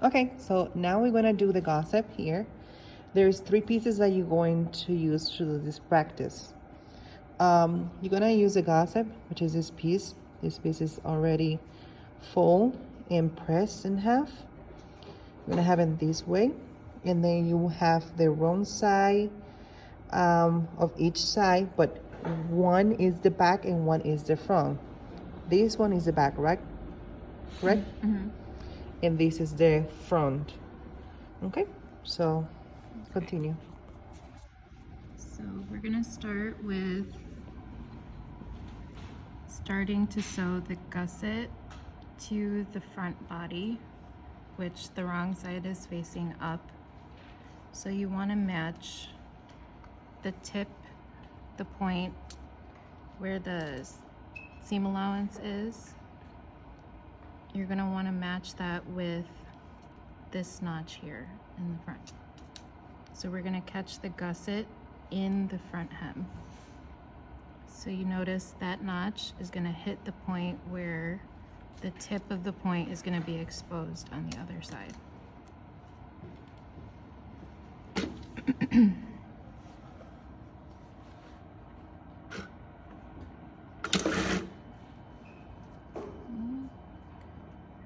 Okay, so now we're gonna do the gossip here. There's 3 pieces that you're going to use to do this practice. You're gonna use a gossip, which is this piece. This piece is already full and pressed in half. You're gonna have it this way, and then you have the wrong side of each side, but one is the back and one is the front. This one is the back, right? Correct? Mm-hmm. And this is the front. Okay, so continue. So we're gonna start with starting to sew the gusset to the front body, which the wrong side is facing up. So you want to match the tip, the point where the seam allowance is. You're going to want to match that with this notch here in the front. So we're going to catch the gusset in the front hem. So you notice that notch is going to hit the point where the tip of the point is going to be exposed on the other side.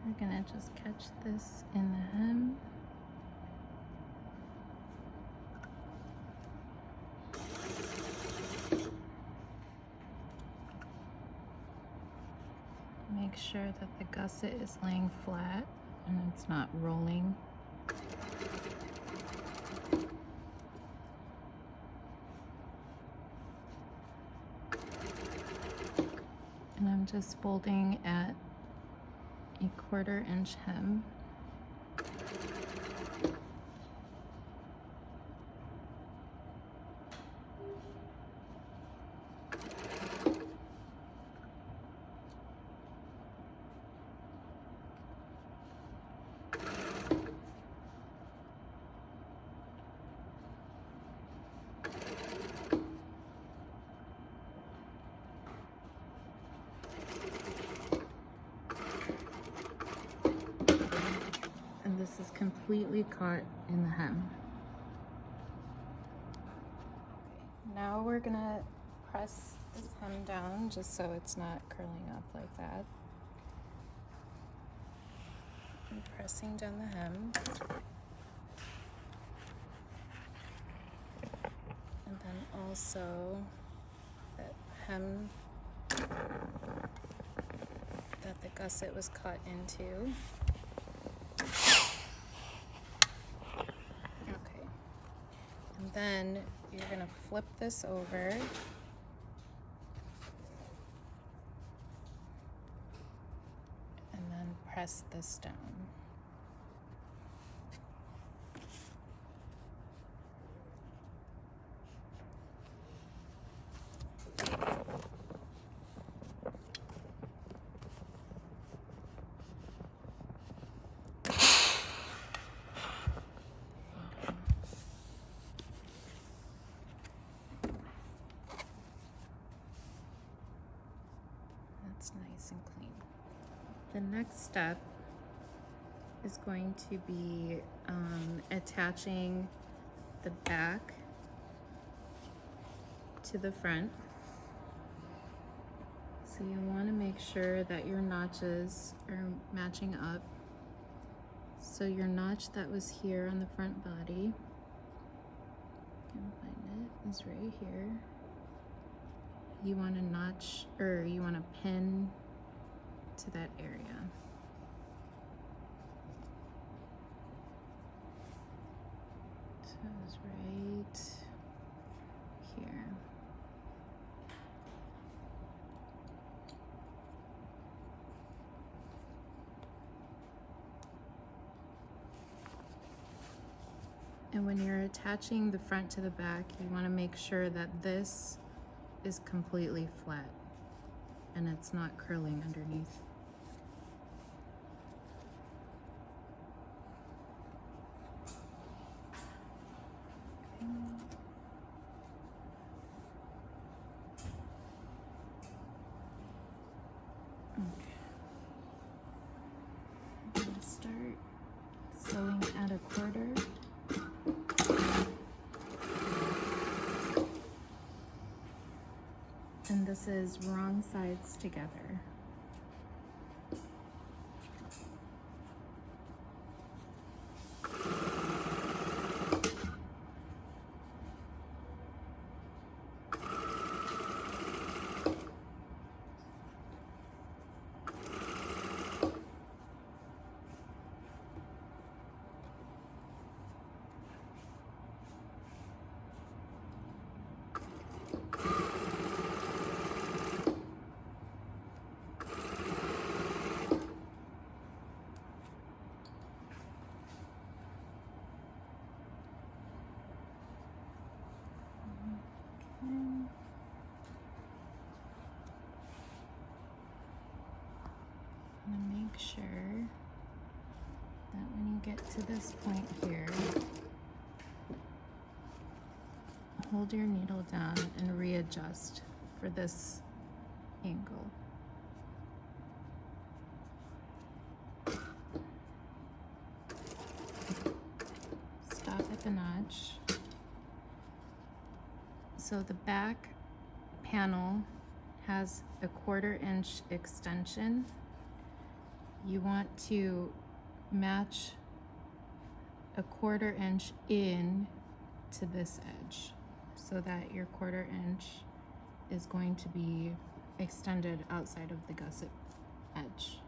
We're going to just catch this in the hem. Make sure that the gusset is laying flat and it's not rolling. And I'm just folding at a 1/4 inch hem. And this is completely caught in the hem. Now we're gonna press this hem down just so it's not curling up like that. I'm pressing down the hem. And then also that hem that the gusset was cut into. Okay. And then you're gonna flip this over. And then press this down. That's nice and clean. The next step is going to be attaching the back to the front. So you want to make sure that your notches are matching up. So your notch that was here on the front body, you can find it, is right here. You want to notch, or you want to pin to that area. So it's right here. And when you're attaching the front to the back, you want to make sure that this is completely flat and it's not curling underneath. Okay. I'm gonna start 1/4. And this is wrong sides together. Make sure that when you get to this point here, hold your needle down and readjust for this angle. Stop at the notch. So the back panel has a 1/4 inch extension. You want to match a 1/4 inch in to this edge so that your 1/4 inch is going to be extended outside of the gusset edge.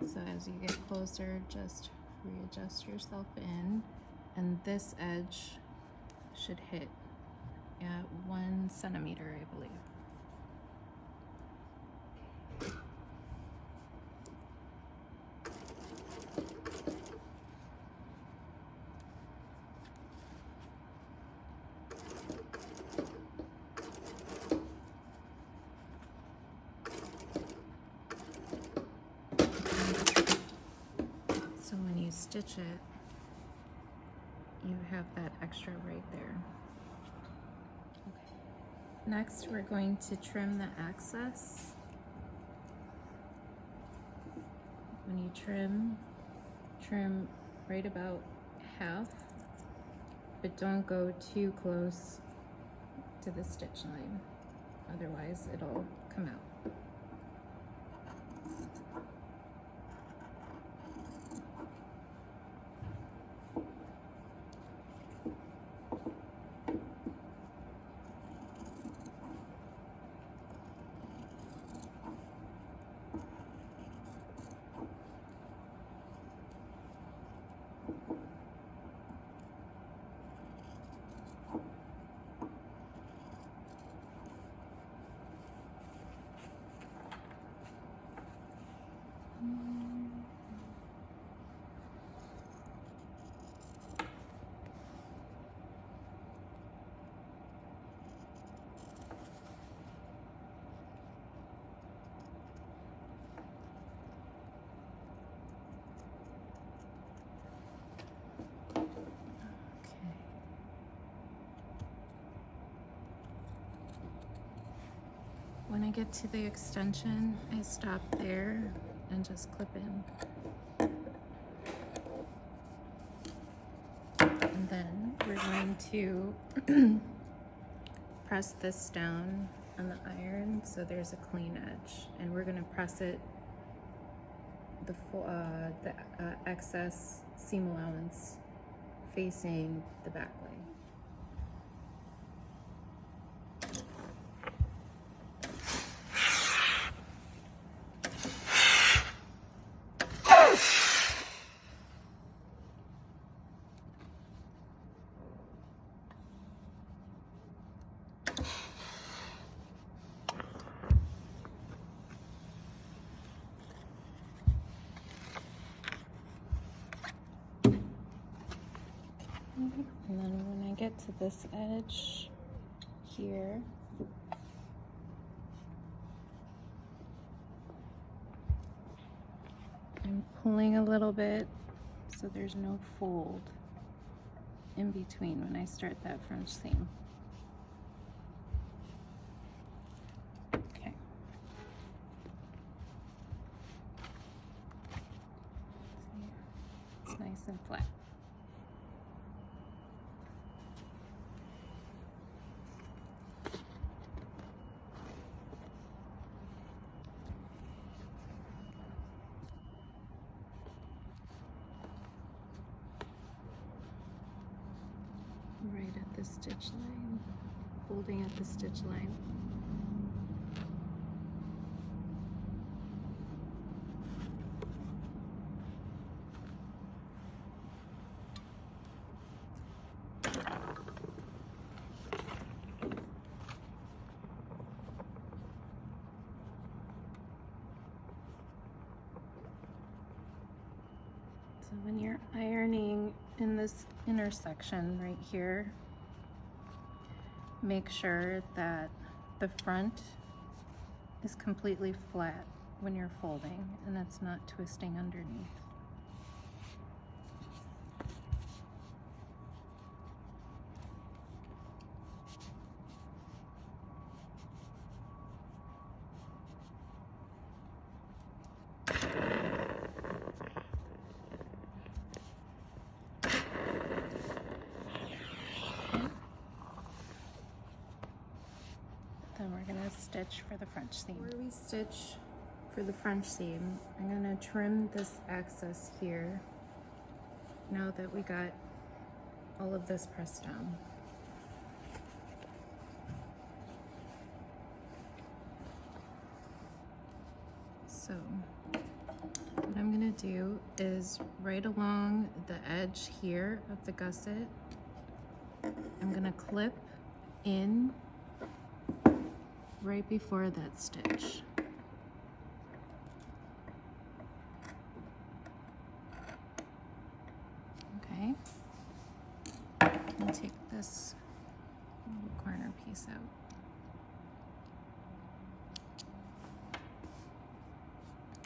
So as you get closer, just readjust yourself in, and this edge should hit at 1 centimeter, I believe. So when you stitch it, you have that extra right there. Next, we're going to trim the excess. When you trim right about half, but don't go too close to the stitch line, otherwise it'll come out. When I get to the extension, I stop there and just clip in. And then we're going to press this down on the iron so there's a clean edge. And we're going to press it, the excess seam allowance facing the back way. And then when I get to this edge here, I'm pulling a little bit so there's no fold in between when I start that French seam. Okay. and flat. Right at the stitch line, folding at the stitch line. So when you're ironing in this intersection right here, make sure that the front is completely flat when you're folding and it's not twisting underneath. Then we're gonna stitch for the French seam. Before we stitch for the French seam, I'm gonna trim this excess here now that we got all of this pressed down. So what I'm gonna do is right along the edge here of the gusset, I'm gonna clip in right before that stitch. Okay, and take this little corner piece out.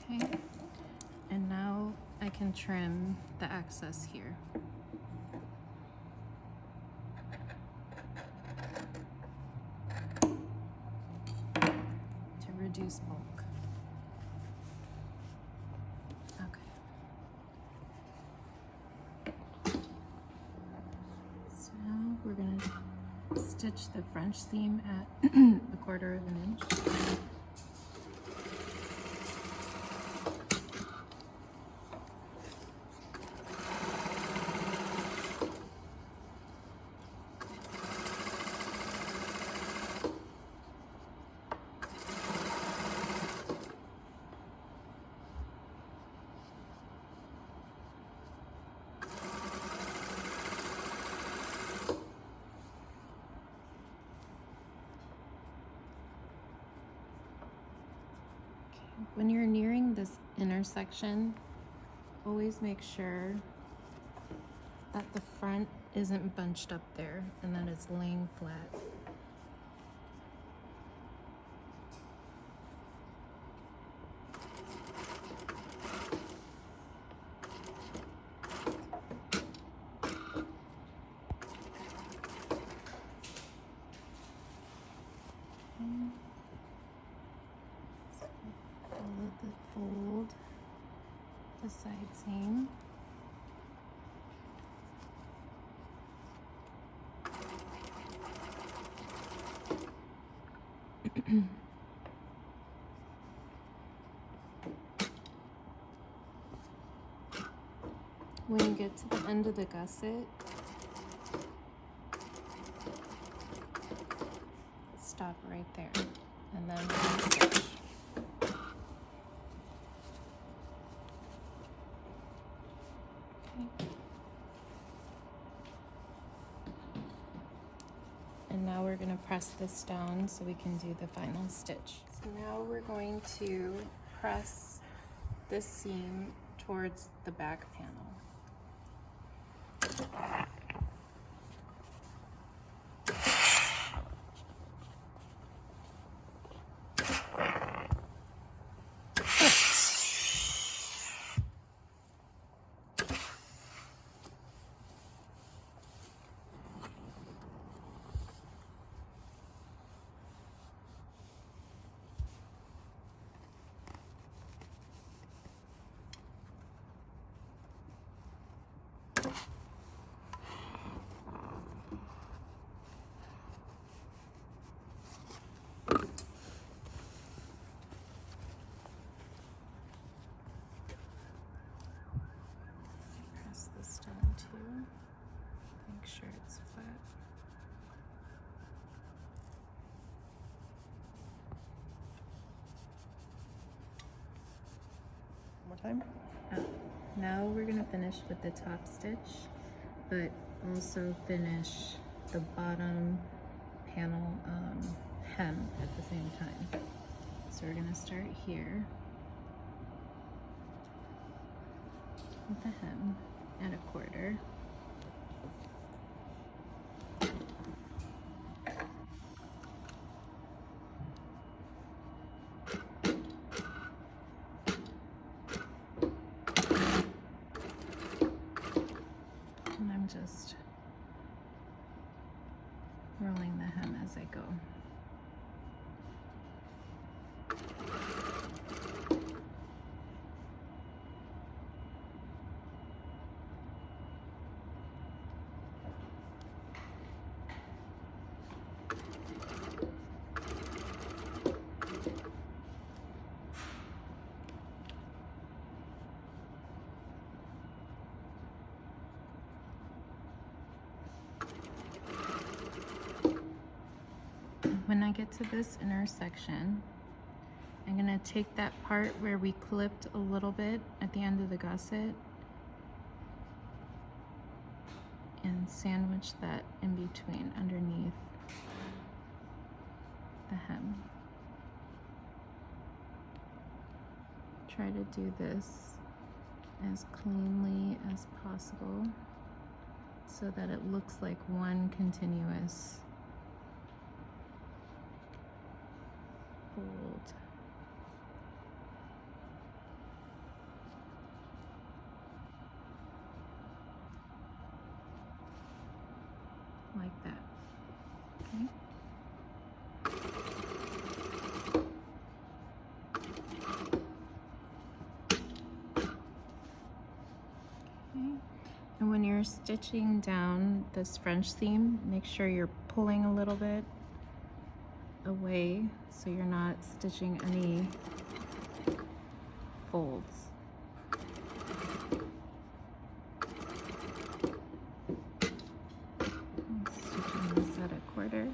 Okay, and now I can trim the excess here. Reduce bulk. Okay. So now we're going to stitch the French seam at a 1/4 of an inch. When you're nearing this intersection, always make sure that the front isn't bunched up there and that it's laying flat. Fold the side seam. When you get to the end of the gusset, stop right there and then stitch. And now we're going to press this down so we can do the final stitch. So now we're going to press this seam towards the back panel. time. Now we're gonna finish with the top stitch, but also finish the bottom panel hem at the same time. So we're gonna start here with the hem at 1/4. And I'm just rolling the hem as I go. When I get to this intersection, I'm gonna take that part where we clipped a little bit at the end of the gusset and sandwich that in between underneath the hem. Try to do this as cleanly as possible so that it looks like one continuous fold. Like that. Okay. And when you're stitching down this French seam, make sure you're pulling a little bit away so you're not stitching any folds. I'm stitching this at 1/4.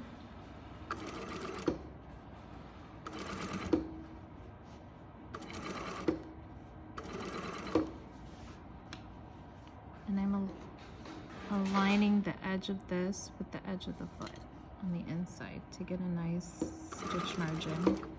And I'm aligning the edge of this with the edge of the foot on the inside to get a nice stitch margin.